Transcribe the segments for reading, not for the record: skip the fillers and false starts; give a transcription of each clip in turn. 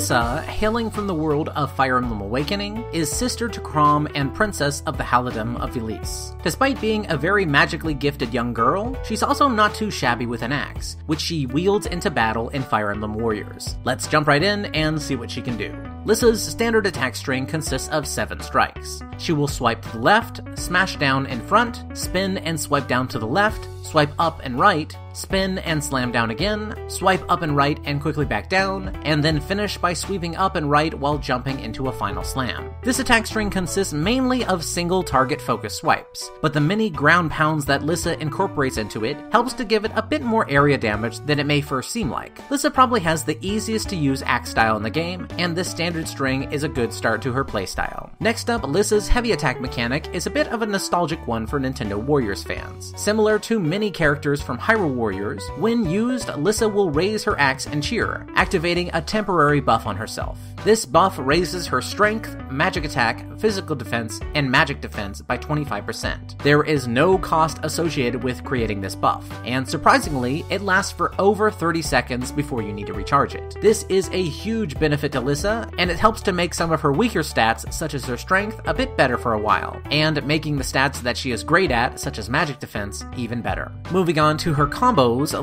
Lissa, hailing from the world of Fire Emblem Awakening, is sister to Chrom and princess of the Halidom of Ylisse. Despite being a very magically gifted young girl, she's also not too shabby with an axe, which she wields into battle in Fire Emblem Warriors. Let's jump right in and see what she can do. Lissa's standard attack string consists of 7 strikes. She will swipe to the left, smash down in front, spin and swipe down to the left, swipe up and right, spin and slam down again, swipe up and right and quickly back down, and then finish by sweeping up and right while jumping into a final slam. This attack string consists mainly of single target focus swipes, but the many ground pounds that Lissa incorporates into it helps to give it a bit more area damage than it may first seem like. Lissa probably has the easiest to use axe style in the game, and this standard string is a good start to her playstyle. Next up, Lissa's heavy attack mechanic is a bit of a nostalgic one for Nintendo Warriors fans. Similar to many characters from Hyrule Warriors, when used, Lissa will raise her axe and cheer, activating a temporary buff on herself. This buff raises her strength, magic attack, physical defense, and magic defense by 25%. There is no cost associated with creating this buff, and surprisingly, it lasts for over 30 seconds before you need to recharge it. This is a huge benefit to Lissa, and it helps to make some of her weaker stats, such as her strength, a bit better for a while, and making the stats that she is great at, such as magic defense, even better. Moving on to her combos,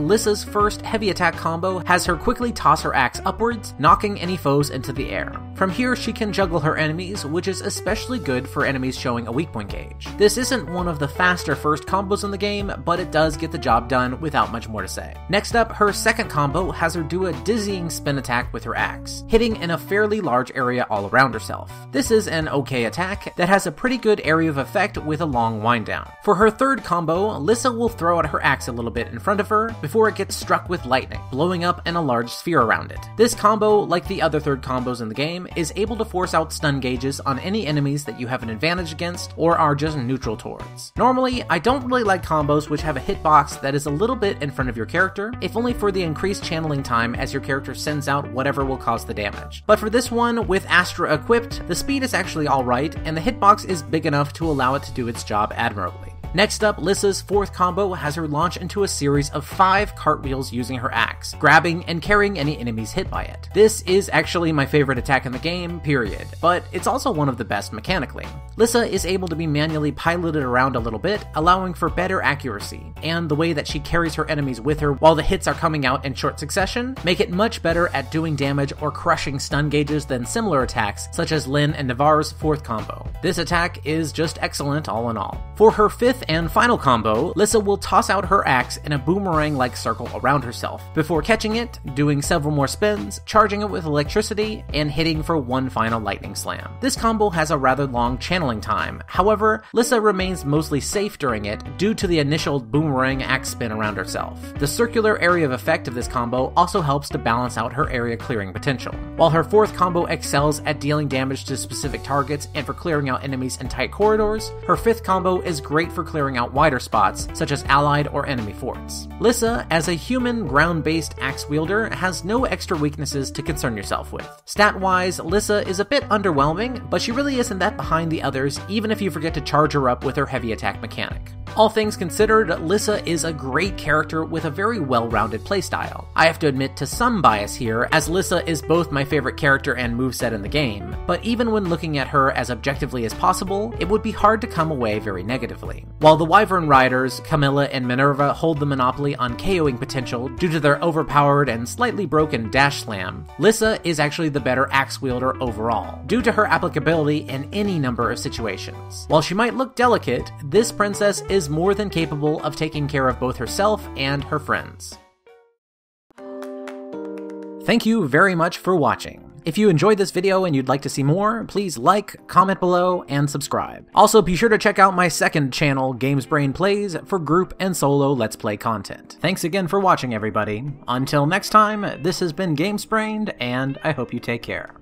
Lissa's first heavy attack combo has her quickly toss her axe upwards, knocking any foes into the air. From here, she can juggle her enemies, which is especially good for enemies showing a weak point gauge. This isn't one of the faster first combos in the game, but it does get the job done without much more to say. Next up, her second combo has her do a dizzying spin attack with her axe, hitting in a fairly large area all around herself. This is an okay attack that has a pretty good area of effect with a long wind down. For her third combo, Lissa will throw out her axe a little bit in front of her before it gets struck with lightning, blowing up in a large sphere around it. This combo, like the other third combos in the game, is able to force out stun gauges on any enemies that you have an advantage against or are just neutral towards. Normally, I don't really like combos which have a hitbox that is a little bit in front of your character, if only for the increased channeling time as your character sends out whatever will cause the damage. But for this one, with Astra equipped, the speed is actually alright, and the hitbox is big enough to allow it to do its job admirably. Next up, Lissa's fourth combo has her launch into a series of 5 cartwheels using her axe, grabbing and carrying any enemies hit by it. This is actually my favorite attack in the game, period, but it's also one of the best mechanically. Lissa is able to be manually piloted around a little bit, allowing for better accuracy, and the way that she carries her enemies with her while the hits are coming out in short succession make it much better at doing damage or crushing stun gauges than similar attacks such as Lyn and Navarre's fourth combo. This attack is just excellent all in all. For her fifth and final combo, Lissa will toss out her axe in a boomerang-like circle around herself, before catching it, doing several more spins, charging it with electricity, and hitting for one final lightning slam. This combo has a rather long channeling time, however, Lissa remains mostly safe during it due to the initial boomerang axe spin around herself. The circular area of effect of this combo also helps to balance out her area clearing potential. While her fourth combo excels at dealing damage to specific targets and for clearing out enemies in tight corridors, her fifth combo is great for clearing out wider spots, such as allied or enemy forts. Lissa, as a human ground-based axe wielder, has no extra weaknesses to concern yourself with. Stat-wise, Lissa is a bit underwhelming, but she really isn't that behind the others, even if you forget to charge her up with her heavy attack mechanic. All things considered, Lissa is a great character with a very well-rounded playstyle. I have to admit to some bias here, as Lissa is both my favorite character and moveset in the game, but even when looking at her as objectively as possible, it would be hard to come away very negatively. While the Wyvern Riders, Camilla and Minerva hold the monopoly on KOing potential due to their overpowered and slightly broken dash slam, Lissa is actually the better axe wielder overall, due to her applicability in any number of situations. While she might look delicate, this princess is more than capable of taking care of both herself and her friends. Thank you very much for watching. If you enjoyed this video and you'd like to see more, please like, comment below, and subscribe. Also, be sure to check out my second channel, GamesBrained Plays, for group and solo Let's Play content. Thanks again for watching, everybody. Until next time, this has been GamesBrained, and I hope you take care.